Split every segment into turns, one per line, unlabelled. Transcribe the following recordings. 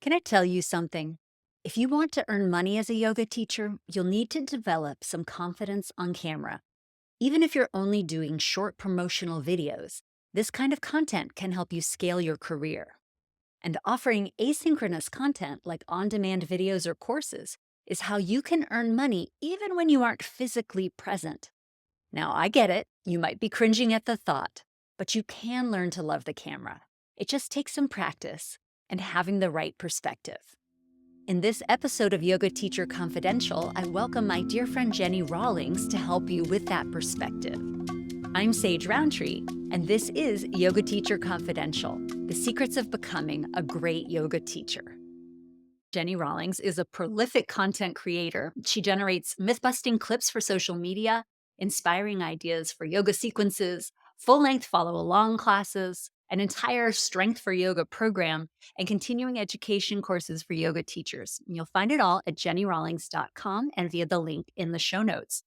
Can I tell you something? If you want to earn money as a yoga teacher, you'll need to develop some confidence on camera. Even if you're only doing short promotional videos, this kind of content can help you scale your career. And offering asynchronous content like on demand videos or courses is how you can earn money even when you aren't physically present. Now, I get it, you might be cringing at the thought, but you can learn to love the camera. It just takes some practice and having the right perspective. In this episode of Yoga Teacher Confidential, I welcome my dear friend Jenni Rawlings to help you with that perspective. I'm Sage Roundtree, and this is Yoga Teacher Confidential, the secrets of becoming a great yoga teacher. Jenni Rawlings is a prolific content creator. She generates myth-busting clips for social media, inspiring ideas for yoga sequences, full-length follow-along classes, an entire Strength for Yoga program, and continuing education courses for yoga teachers. You'll find it all at jennirawlings.com and via the link in the show notes.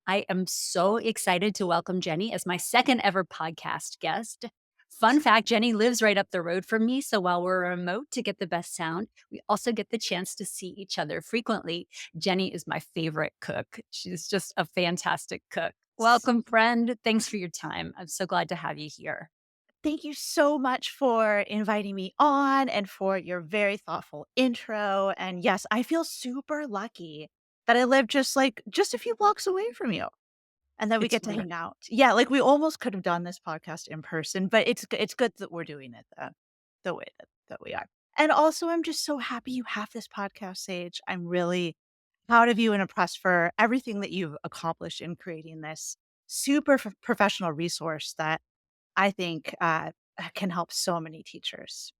I am so excited to welcome Jenni as my second ever podcast guest. Fun fact, Jenni lives right up the road from me, so while we're remote to get the best sound, we also get the chance to see each other frequently. Jenni is my favorite cook. She's just a fantastic cook. Welcome, friend. Thanks for your time. I'm so glad to have you here.
Thank you so much for inviting me on and for your very thoughtful intro. And yes, I feel super lucky that I live just a few blocks away from you and that we
It's
get to hang out. Yeah, like we almost could have done this podcast in person, but it's good that we're doing it the way that we are. And also I'm just so happy you have this podcast, Sage. I'm really proud of you and impressed for everything that you've accomplished in creating this super professional resource that I think, can help so many teachers.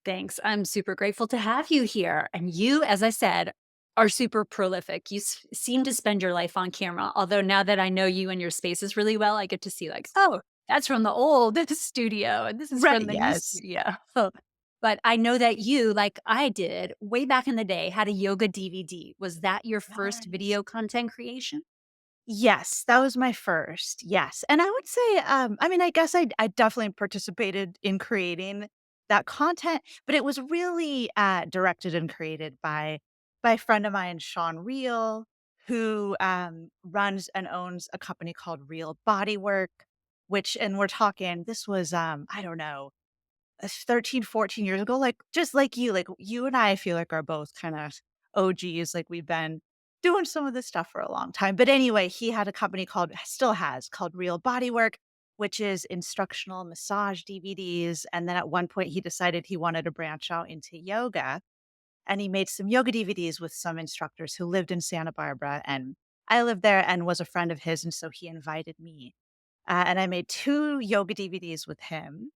Thanks. I'm super grateful to have you here. And you, as I said, are super prolific. You seem to spend your life on camera. Although now that I know you and your spaces really well, I get to see like, oh, that's from the old studio, and this is
Right,
from the new
yes.
studio. But I know that you, like I did way back in the day, had a yoga DVD. Was that your first
Yes.
video content creation?
Yes, that was my first, yes, and I would say, I mean, I guess I definitely participated in creating that content, but it was really, directed and created by a friend of mine, Sean Reel, who, runs and owns a company called Real Bodywork, which and we're talking this was, I don't know, 13, 14 years ago, like, just like you and I feel like are both kinda OGs, like, we've been doing some of this stuff for a long time, but anyway, he had a company called still has, called Real Bodywork, which is instructional massage DVDs, and then at one point, he decided he wanted to branch out into yoga, and he made some yoga DVDs with some instructors who lived in Santa Barbara, and I lived there and was a friend of his, and so he invited me, and I made 2 yoga DVDs with him,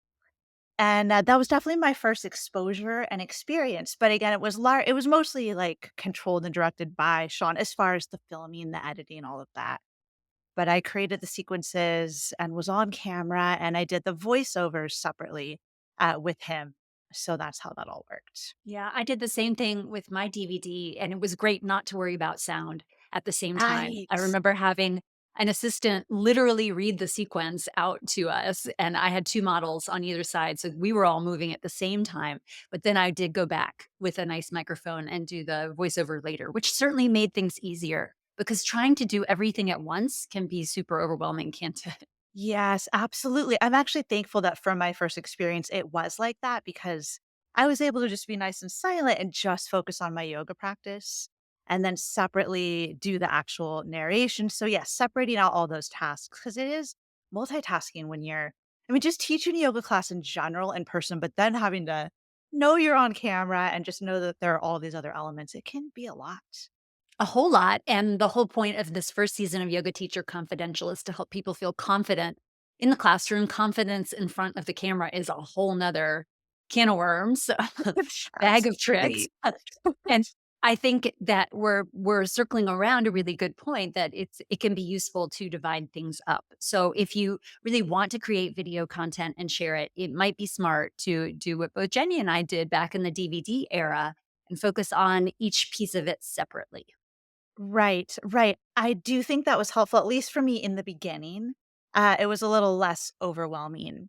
and, that was definitely my first exposure and experience, but again, it was mostly, like, controlled and directed by Sean as far as the filming, the editing, all of that. But I created the sequences and was on camera, and I did the voiceovers separately, with him, so that's how that all worked.
Yeah, I did the same thing with my DVD, and it was great not to worry about sound at the same time. I
Right.
remember having an assistant literally read the sequence out to us, and I had 2 models on either side, so we were all moving at the same time, but then I did go back with a nice microphone and do the voiceover later, which certainly made things easier, because trying to do everything at once can be super overwhelming, can't it?
Yes, absolutely. I'm actually thankful that from my first experience, it was like that because I was able to just be nice and silent and just focus on my yoga practice and then separately do the actual narration. So, yes, separating out all those tasks because it is multitasking when I mean, just teaching a yoga class in general in person, but then having to know you're on camera and just know that there are all these other elements. It can be a lot.
A whole lot, and the whole point of this first season of Yoga Teacher Confidential is to help people feel confident in the classroom. Confidence in front of the camera is a whole 'nother can of worms, bag of tricks,
Absolutely.
and I think that we're circling around a really good point that it can be useful to divide things up. So if you really want to create video content and share it, it might be smart to do what both Jenny and I did back in the DVD era and focus on each piece of it separately.
Right, right. I do think that was helpful, at least for me in the beginning. It was a little less overwhelming.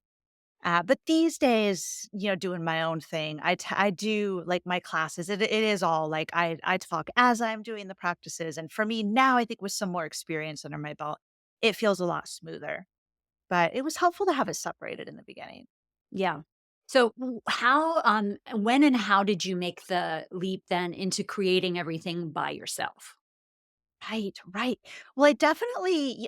But these days, doing my own thing, I do like my classes. It is all like I talk as I'm doing the practices, and for me now, I think with some more experience under my belt, it feels a lot smoother. But it was helpful to have it separated in the beginning.
Yeah. So, when and how did you make the leap then into creating everything by yourself?
Right, right. Well,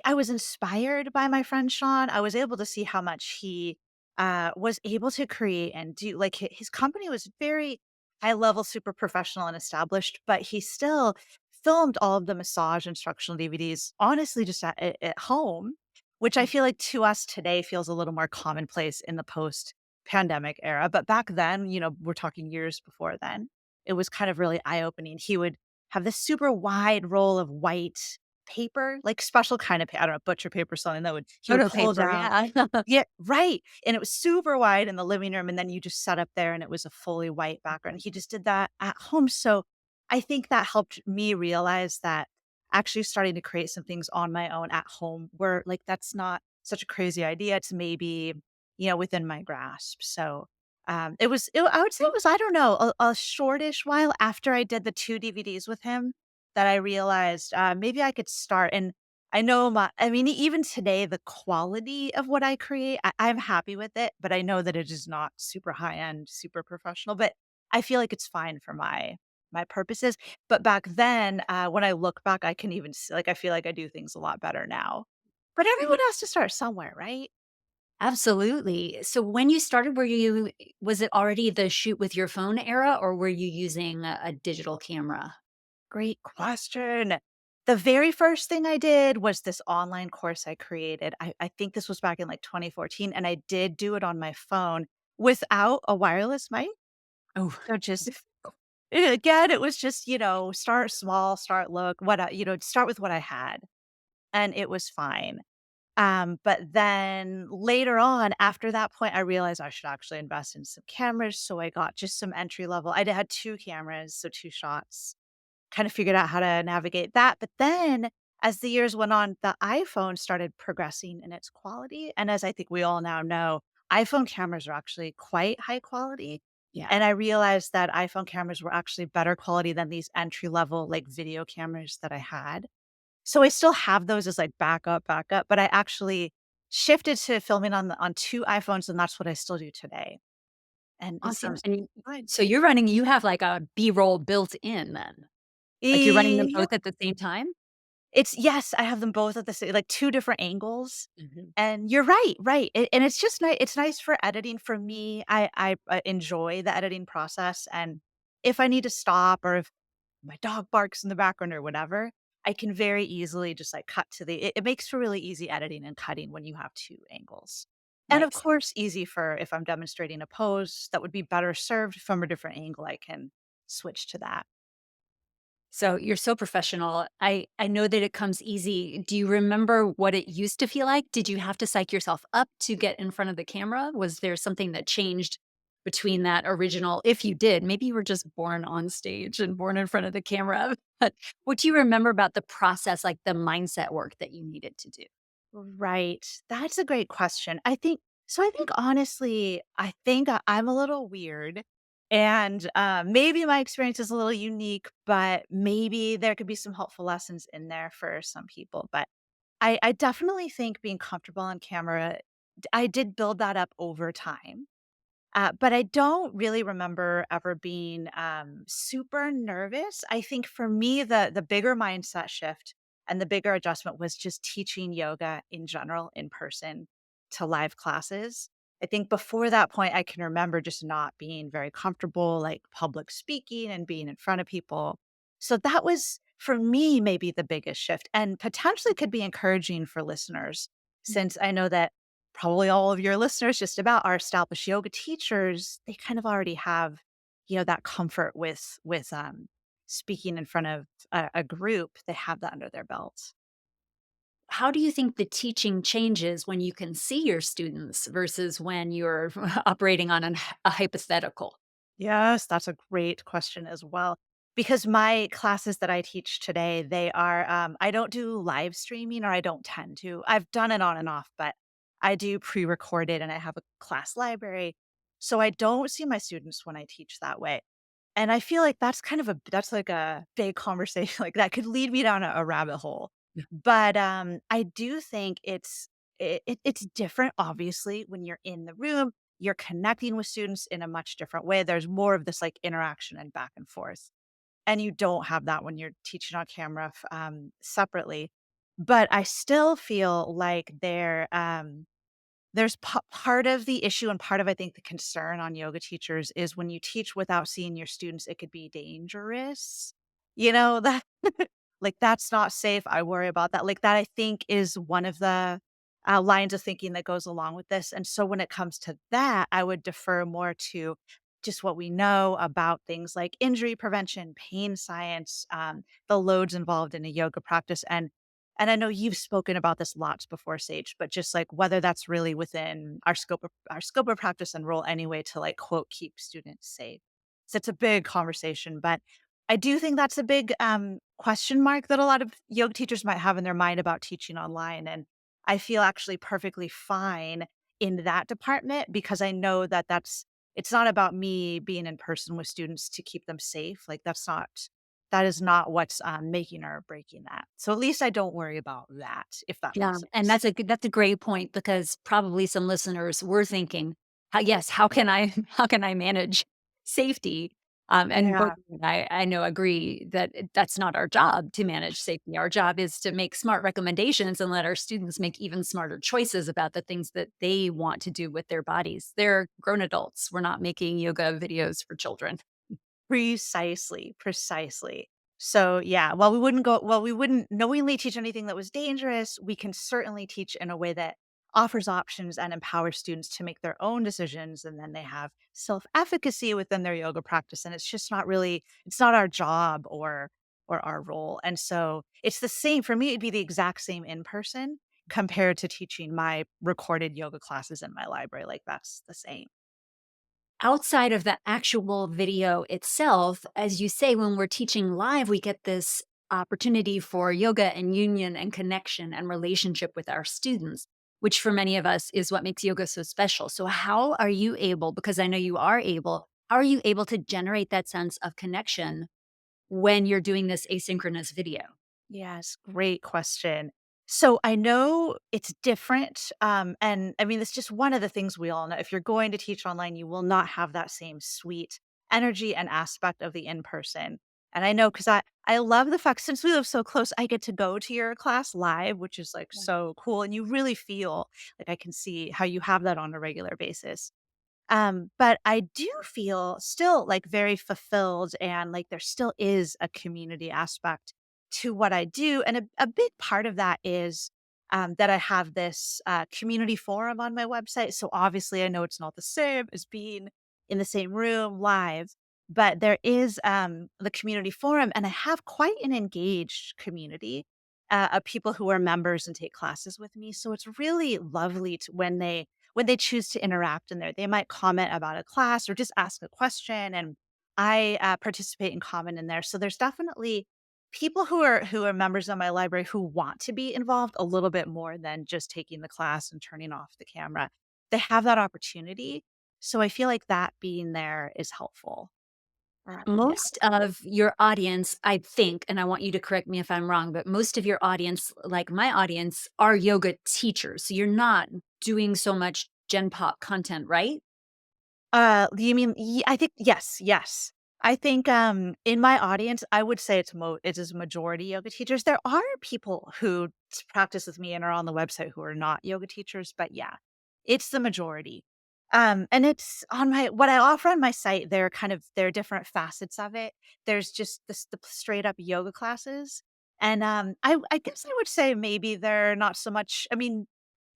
I was inspired by my friend Sean. I was able to see how much he, was able to create and do like, his company was very high level, super professional and established, but he still filmed all of the massage instructional DVDs, honestly, just at home, which I
Mm.
feel like to us today feels a little more commonplace in the post-pandemic era, but back then, we're talking years before then, it was kind of really eye-opening. He would have this super wide roll of white paper, like special kind of I don't know, butcher paper, something that would he would
Photo
pull
paper,
down.
yeah.
Yeah, right, and it was super wide in the living room, and then you just sat up there, and it was a fully white background. He just did that at home, so I think that helped me realize that actually starting to create some things on my own at home were like, that's not such a crazy idea. It's maybe, within my grasp, so I would say it was, I don't know, a shortish while after I did the 2 DVDs with him that I realized, maybe I could start, and I know I mean, even today, the quality of what I create, I'm happy with it, but I know that it is not super high-end, super professional, but I feel like it's fine for my purposes, but back then, when I look back, I can even like, I feel like I do things a lot better now. But everyone has to start somewhere, right?
Absolutely. So when you started, was it already the shoot with your phone era, or were you using a digital camera?
Great question. The very first thing I did was this online course I created. I think this was back in like 2014, and I did do it on my phone without a wireless mic.
Oh,
So just again, it was just, start small, start low, start with what I had, and it was fine. But then later on, after that point, I realized I should actually invest in some cameras. So I got just some entry level. Had 2 cameras, so 2 shots, kind of figured out how to navigate that. But then as the years went on, the iPhone started progressing in its quality. And as I think we all now know, iPhone cameras are actually quite high quality.
yeah.
And I realized that iPhone cameras were actually better quality than these entry level like video cameras that I had. So I still have those as like backup, but I actually shifted to filming on 2 iPhones, and that's what I still do today. And it
Awesome.
seems
And
fine.
so you have like a B-roll built in then? Like you're running them
Yep.
both at the same time?
It's yes, I have them both at the same like 2 different angles,
Mhm.
and you're right, right, and it's just it's nice for editing for me. I enjoy the editing process, and if I need to stop or if my dog barks in the background or whatever, I can very easily just, like, cut to it makes for really easy editing and cutting when you have 2 angles. And, of
Nice.
course, easy for if I'm demonstrating a pose that would be better served from a different angle, I can switch to that.
So you're so professional. I know that it comes easy. Do you remember what it used to feel like? Did you have to psych yourself up to get in front of the camera? Was there something that changed between that original, if you did? Maybe you were just born on stage and born in front of the camera. But what do you remember about the process, like the mindset work that you needed to do?
Right. That's a great question. I think honestly, I think I'm a little weird and maybe my experience is a little unique, but maybe there could be some helpful lessons in there for some people. But I definitely think being comfortable on camera, I did build that up over time. But I don't really remember ever being, super nervous. I think for me, the bigger mindset shift and the bigger adjustment was just teaching yoga in general in person to live classes. I think before that point, I can remember just not being very comfortable, like public speaking and being in front of people. So that was, for me, maybe the biggest shift and potentially could be encouraging for listeners, since I know that probably all of your listeners just about are established yoga teachers. They kind of already have, that comfort with speaking in front of a group. They have that under their belt.
How do you think the teaching changes when you can see your students versus when you're operating on a hypothetical?
Yes, that's a great question as well. Because my classes that I teach today, they are I don't do live streaming or I don't tend to. I've done it on and off, but I do pre-recorded and I have a class library. So I don't see my students when I teach that way. And I feel like that's kind of that's like a big conversation, like, that could lead me down a rabbit hole.
Yeah.
But, I do think it's different, obviously, when you're in the room, you're connecting with students in a much different way. There's more of this, like, interaction and back and forth, and you don't have that when you're teaching on camera separately. But I still feel like there's part of the issue and part of, I think, the concern on yoga teachers is when you teach without seeing your students, it could be dangerous. That like, that's not safe. I worry about that. Like, that I think is one of the lines of thinking that goes along with this. And so when it comes to that, I would defer more to just what we know about things like injury prevention, pain science, the loads involved in a yoga practice. And I know you've spoken about this lots before, Sage, but just like whether that's really within our scope of practice and role anyway to like quote keep students safe. So it's a big conversation, but I do think that's a big question mark that a lot of yoga teachers might have in their mind about teaching online. And I feel actually perfectly fine in that department because I know that it's not about me being in person with students to keep them safe. Like that is not what's, making or breaking that. So at least I don't worry about that, if that
Yeah,
makes
and
sense.
that's a great point because probably some listeners were thinking, "How yes, how can I how can I manage safety?" And both
Yeah.
you and I know agree that that's not our job to manage safety. Our job is to make smart recommendations and let our students make even smarter choices about the things that they want to do with their bodies. They're grown adults. We're not making yoga videos for children.
Precisely, precisely. So, yeah, while we wouldn't knowingly teach anything that was dangerous, we can certainly teach in a way that offers options and empowers students to make their own decisions, and then they have self-efficacy within their yoga practice, and it's not our job or our role, and so it's the same for me, it'd be the exact same in person compared to teaching my recorded yoga classes in my library, like, that's the same.
Outside of the actual video itself, as you say, when we're teaching live, we get this opportunity for yoga and union and connection and relationship with our students, which for many of us is what makes yoga so special. So, how are you able, because I know you are able, how are you able to generate that sense of connection when you're doing this asynchronous video?
Yes, great question. So I know it's different. And I mean, it's just one of the things we all know. If you're going to teach online, you will not have that same sweet energy and aspect of the in person. And I know because I love the fact since we live so close, I get to go to your class live, which is like so cool. And you really feel like I can see how you have that on a regular basis. But I do feel still like very fulfilled and like there still is a community aspect to what I do. And a big part of that is that I have this community forum on my website. So obviously, I know it's not the same as being in the same room live, but there is the community forum, and I have quite an engaged community of people who are members and take classes with me. So it's really lovely when they choose to interact in there. They might comment about a class or just ask a question, and I participate and comment in there. So there's definitely people who are members of my library who want to be involved a little bit more than just taking the class and turning off the camera. They have that opportunity. So I feel like that being there is helpful. Yeah.
Most of your audience, I think, and I want you to correct me if I'm wrong, but most of your audience, like my audience, are yoga teachers. So you're not doing so much Gen Pop content, right?
You mean I think yes, yes. I think, in my audience, I would say it is majority yoga teachers. There are people who practice with me and are on the website who are not yoga teachers, but yeah, it's the majority. And it's on my what I offer on my site, there are different facets of it. There's just the straight up yoga classes, and, I guess I would say maybe they're not so much I mean,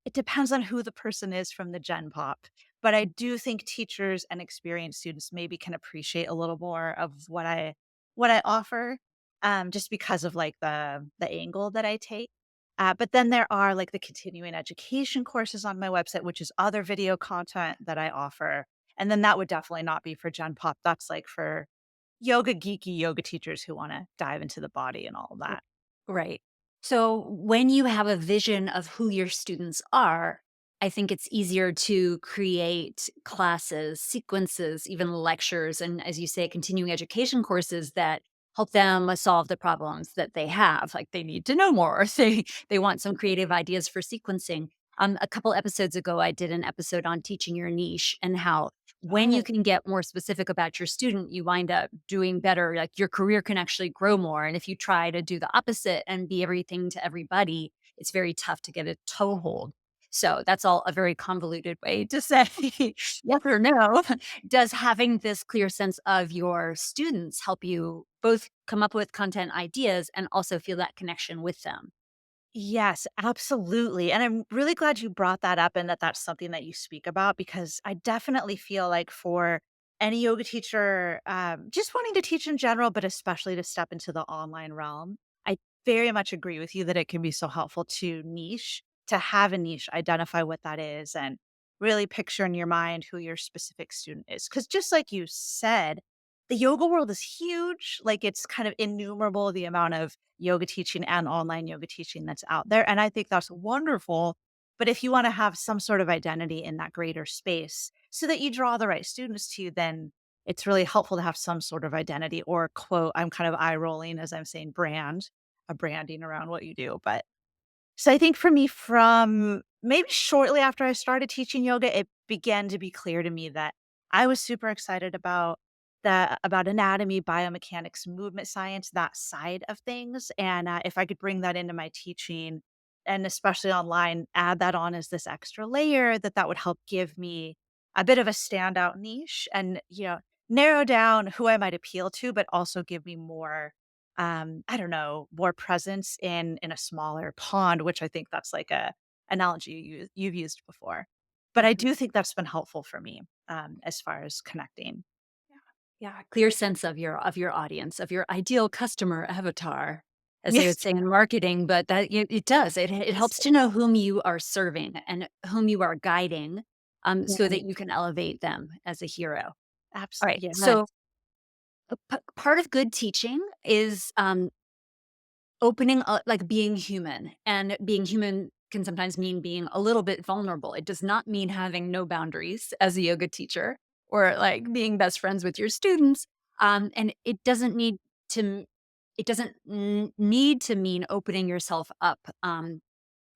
it depends on who the person is from the Gen Pop, but I do think teachers and experienced students maybe can appreciate a little more of what I offer, just because of, like, the angle that I take. But then there are, like, the continuing education courses on my website, which is other video content that I offer, and then that would definitely not be for Gen Pop, that's, like, for yoga geeky yoga teachers who wanna dive into the body and all of
R-
that.
Right. So when you have a vision of who your students are, I think it's easier to create classes, sequences, even lectures, and as you say, continuing education courses that help them solve the problems that they have. Like they need to know more, or they want some creative ideas for sequencing. A couple episodes ago, I did an episode on teaching your niche and how when you
Oh,
can get more specific about your student, you wind up doing better. Like your career can actually grow more. And if you try to do the opposite and be everything to everybody, it's very tough to get a toehold. So that's all a very convoluted way to say yes or no. Does having this clear sense of your students help you both come up with content ideas and also feel that connection with them?
yes, absolutely. And I'm really glad you brought that up and that that's something that you speak about because I definitely feel like for any yoga teacher, just wanting to teach in general, but especially to step into the online realm, I very much agree with you that it can be so helpful to niche, to have a niche, identify what that is, and really picture in your mind who your specific student is. Because just like you said, the yoga world is huge. Like it's kind of innumerable the amount of yoga teaching and online yoga teaching that's out there. And I think that's wonderful. But if you want to have some sort of identity in that greater space so that you draw the right students to you, then it's really helpful to have some sort of identity or quote, I'm kind of eye rolling as I'm saying brand, a branding around what you do. But so I think for me, from maybe shortly after I started teaching yoga, it began to be clear to me that I was super excited about anatomy, biomechanics, movement science, that side of things, and if I could bring that into my teaching, and especially online, add that on as this extra layer, that would help give me a bit of a standout niche, and narrow down who I might appeal to, but also give me more I don't know, more presence in a smaller pond, which I think that's like a analogy you've used before. But I
Mhm.
do think that's been helpful for me, as far as connecting.
Yeah, clear sense of your audience, of your ideal customer avatar, as they
Yes.
would say in marketing, but it does. It
Yes.
helps to know whom you are serving and whom you are guiding, so
Right.
that you can elevate them as a hero. All right,
Yes.
so part of good teaching is opening up, like being human, and being human can sometimes mean being a little bit vulnerable. It does not mean having no boundaries as a yoga teacher or like being best friends with your students. And it doesn't need to, need to mean opening yourself up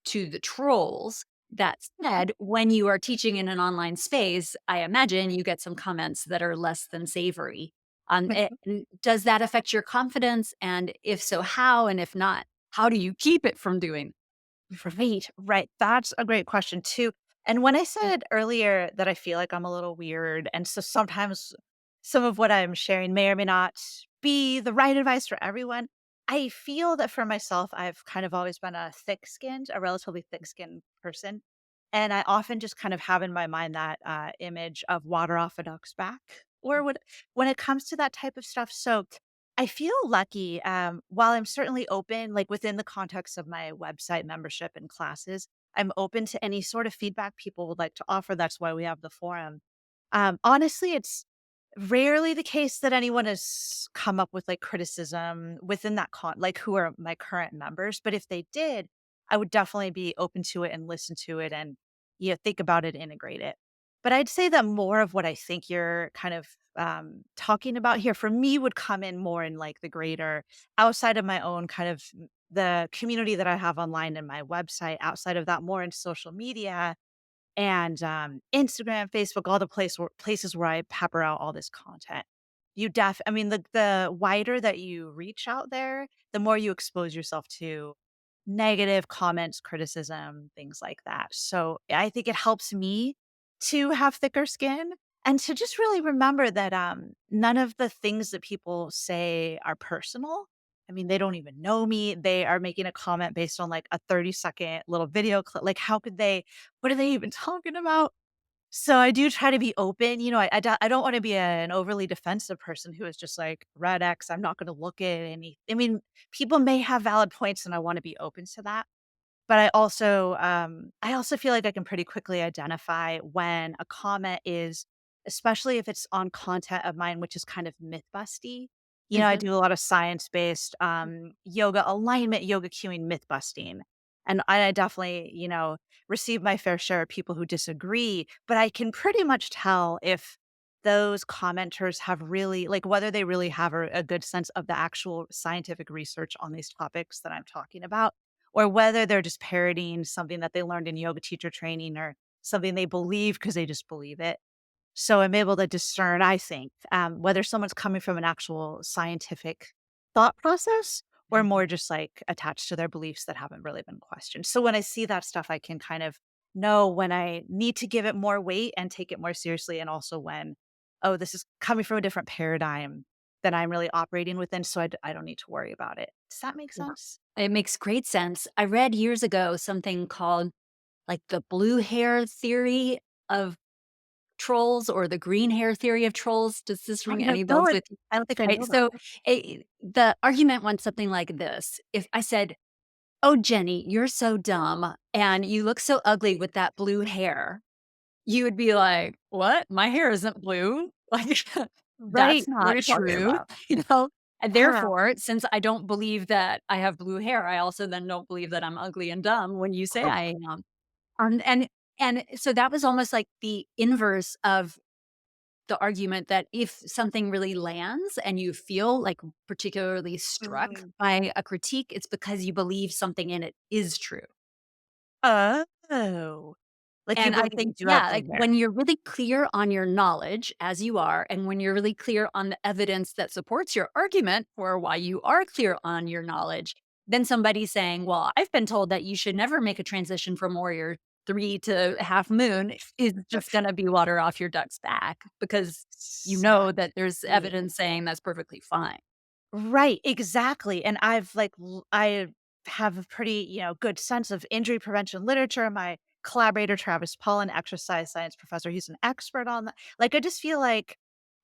to the trolls. That said, when you are teaching in an online space, I imagine you get some comments that are less than savory. And does that affect your confidence? And if so, how? And if not, how do you keep it from doing?
Right, right. That's a great question too. And when I said earlier that I feel like I'm a little weird, and so sometimes some of what I'm sharing may or may not be the right advice for everyone, I feel that for myself, I've kind of always been a relatively thick skinned person. And I often just kind of have in my mind that image of water off a duck's back, or when it comes to that type of stuff. So I feel lucky, while I'm certainly open, like, within the context of my website membership and classes, I'm open to any sort of feedback people would like to offer, that's why we have the forum. Honestly, it's rarely the case that anyone has come up with, like, criticism within that like, who are my current members, but if they did, I would definitely be open to it and listen to it and, think about it, integrate it. But I'd say that more of what I think you're kind of, talking about here for me would come in more in, like, the greater outside of my own kind of the community that I have online and my website, outside of that, more in social media and, Instagram, Facebook, all the places where I pepper out all this content. I mean, the wider that you reach out there, the more you expose yourself to negative comments, criticism, things like that. So, I think it helps me to have thicker skin and to just really remember that, none of the things that people say are personal. I mean, they don't even know me. They are making a comment based on, like, a 30-second little video clip. Like, how could they what are they even talking about? So I do try to be open, I don't wanna be an overly defensive person who is just like, "Red X, I'm not gonna look at any." I mean, people may have valid points, and I wanna be open to that, but I also feel like I can pretty quickly identify when a comment is, especially if it's on content of mine, which is kind of myth busty. I
Mhm.
do a lot of science-based, yoga alignment, yoga cueing, myth busting. And I definitely, receive my fair share of people who disagree, but I can pretty much tell if those commenters have really like, whether they really have a good sense of the actual scientific research on these topics that I'm talking about, or whether they're just parodying something that they learned in yoga teacher training or something they believe because they just believe it. So I'm able to discern, I think, whether someone's coming from an actual scientific thought process or more just like attached to their beliefs that haven't really been questioned. So when I see that stuff, I can kind of know when I need to give it more weight and take it more seriously, and also when, oh, this is coming from a different paradigm that I'm really operating within. So I don't need to worry about it. Does that make
Yeah.
sense?
It makes great sense. I read years ago something called like the blue hair theory of trolls or the green hair theory of trolls. Does this
I
ring
don't
any
know
bells
it.
with you?
I don't think I
Right.
know that.
So the argument went something like this. If I said, "Oh, Jenny, you're so dumb and you look so ugly with that blue hair," you would be like, "What? My hair isn't blue." Like,
Right.
that's
What are
not
you talking
true,
about?
you know? And
Yeah.
therefore, since I don't believe that I have blue hair, I also then don't believe that I'm ugly and dumb when you say I am. Um, and and so that was almost like the inverse of the argument that if something really lands and you feel like particularly struck
Mm.
by a critique, it's because you believe something in it is true.
Oh. Like, you
And I
believe you
think,
do have
yeah,
blue
like
hair.
when you're really clear on your knowledge as you are, and when you're really clear on the evidence that supports your argument for why you are clear on your knowledge, then somebody saying, well, I've been told that you should never make a transition from warrior three to half moon is just going to be water off your duck's back because you know that there's
Exactly.
evidence saying that's perfectly fine.
Right, exactly, and I have a pretty, good sense of injury prevention literature. My collaborator, Travis Paul, an exercise science professor, he's an expert on that. Like, I just feel like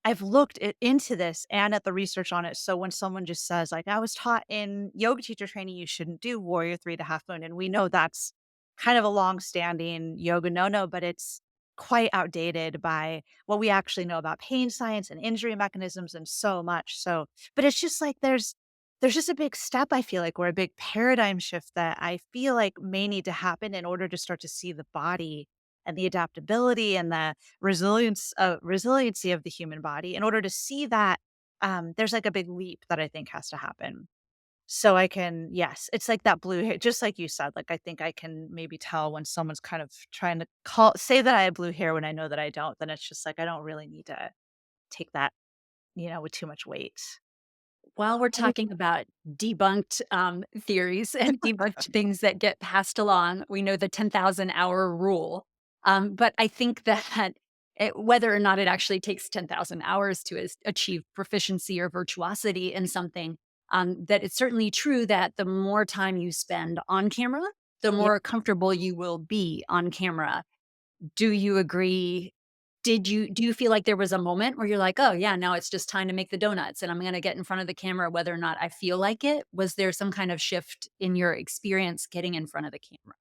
I've looked into this and at the research on it, so when someone just says, like, "I was taught in yoga teacher training you shouldn't do warrior 3 to half moon," and we know that's kind of a long-standing yoga no-no, but it's quite outdated by what we actually know about pain science and injury mechanisms and so much. So but it's just like there's just a big step, I feel like, or a big paradigm shift that I feel like may need to happen in order to start to see the body and the adaptability and the resiliency of the human body. In order to see that, there's like a big leap that I think has to happen. So I can, yes, it's like that blue hair, just like you said. Like, I think I can maybe tell when someone's kind of trying to say that I have blue hair when I know that I don't. Then it's just like I don't really need to take that, with too much weight.
While we're talking about debunked, theories and debunked things that get passed along, we know the 10,000-hour rule, but I think that whether or not it actually takes 10,000 hours to achieve proficiency or virtuosity in something, that it's certainly true that the more time you spend on camera, the
Yeah.
more comfortable you will be on camera. Do you agree? Do you feel like there was a moment where you're like, "Oh, yeah, now it's just time to make the donuts, and I'm gonna get in front of the camera whether or not I feel like it?" Was there some kind of shift in your experience getting in front of the camera?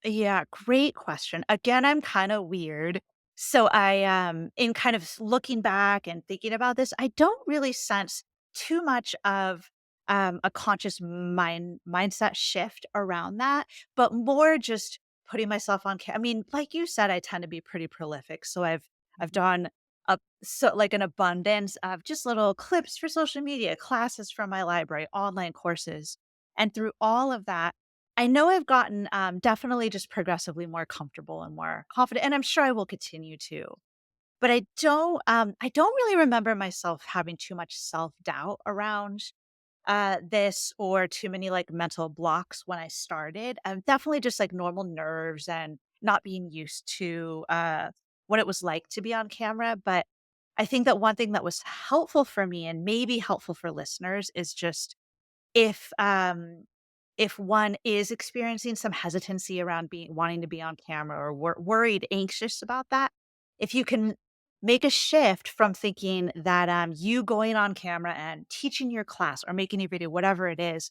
Yeah, great question. Again, I'm kinda weird. So in kind of looking back and thinking about this, I don't really sense too much of, a conscious mindset shift around that, but more just putting myself on I mean, like you said, I tend to be pretty prolific, so I've
Mhm.
done like, an abundance of just little clips for social media, classes from my library, online courses, and through all of that, I know I've gotten, definitely just progressively more comfortable and more confident, and I'm sure I will continue to. But I don't really remember myself having too much self-doubt around, this or too many, like, mental blocks when I started. Definitely just, like, normal nerves and not being used to, what it was like to be on camera, but I think that one thing that was helpful for me and maybe helpful for listeners is just if, um if one is experiencing some hesitancy around being wanting to be on camera or worried, anxious about that, if you can make a shift from thinking that you going on camera and teaching your class or making a video, whatever it is,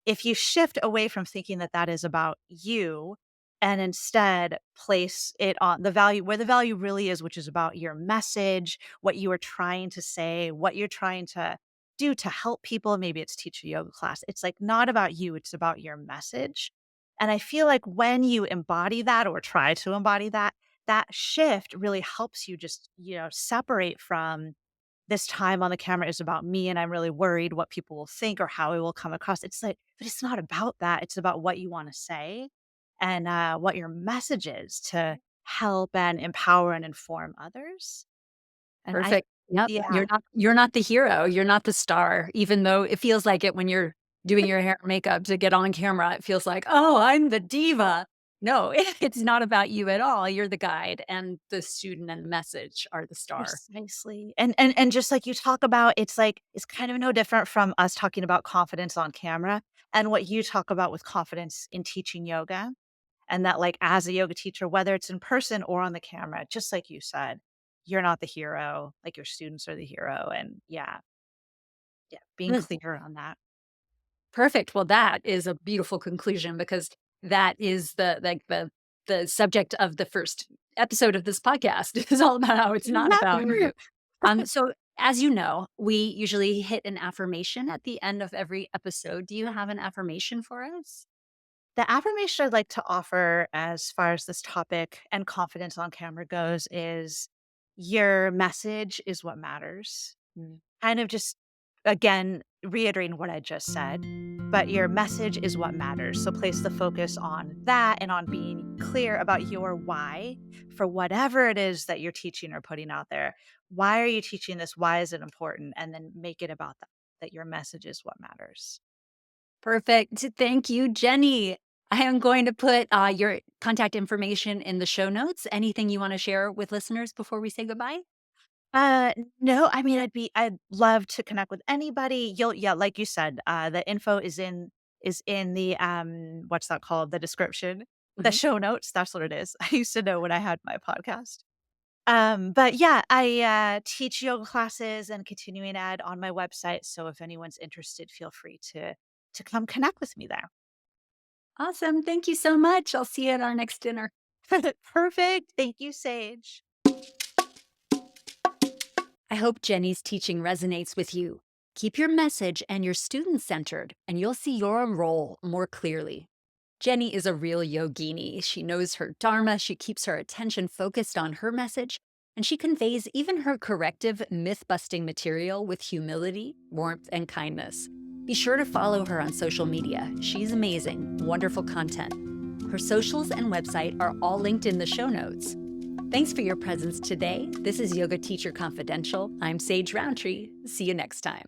if you shift away from thinking that that is about you and instead place it on the value where the value really is, which is about your message, what you are trying to say, what you're trying to do to help people. Maybe it's teach a yoga class. It's like not about you, it's about your message. And I feel like when you embody that or try to embody that, that shift really helps you just, separate from this time on the camera is about me and I'm really worried what people will think or how it will come across. It's like, but it's not about that. It's about what you want to say and what your message is to help and empower and inform others. And I,
Perfect. Yep.
yeah,
You're not the hero, you're not the star, even though it feels like it when you're doing your hair and makeup to get on camera, it feels like, "Oh, I'm the diva." No, it's not about you at all, you're the guide, and the student and the message are the star.
precisely. And just like you talk about, it's like it's kind of no different from us talking about confidence on camera and what you talk about with confidence in teaching yoga. And that, like, as a yoga teacher, whether it's in person or on the camera, just like you said, you're not the hero, like, your students are the hero, and yeah, being
Mm,
clear on that.
perfect. Well, that is a beautiful conclusion because that is the subject of the first episode of this podcast is all about how it's not about
Yeah.
you. So as you know, we usually hit an affirmation at the end of every episode. Do you have an affirmation for us?
The affirmation I'd like to offer as far as this topic and confidence on camera goes is your message is what matters. Kind of just, again, reiterating what I just said, but your message is what matters. So place the focus on that and on being clear about your why for whatever it is that you're teaching or putting out there. Why are you teaching this? Why is it important? And then make it about that, that your message is what matters.
Perfect. Thank you, Jenny. I am going to put your contact information in the show notes. Anything you want to share with listeners before we say goodbye?
No, I mean, I'd love to connect with anybody. Yeah, like you said, the info is in the, what's that called? The description, the
Mhm.
show notes. That's what it is. I used to know when I had my podcast. But yeah, I teach yoga classes and continuing ed on my website. So if anyone's interested, feel free to come connect with me there.
Awesome. Thank you so much. I'll see you at our next dinner.
Perfect. Thank you, Sage.
I hope Jenny's teaching resonates with you. Keep your message and your student centered, and you'll see your role more clearly. Jenny is a real yogini. She knows her dharma, she keeps her attention focused on her message, and she conveys even her corrective, myth busting material with humility, warmth, and kindness. Be sure to follow her on social media. She's amazing, wonderful content. Her socials and website are all linked in the show notes. Thanks for your presence today. This is Yoga Teacher Confidential. I'm Sage Roundtree. See you next time.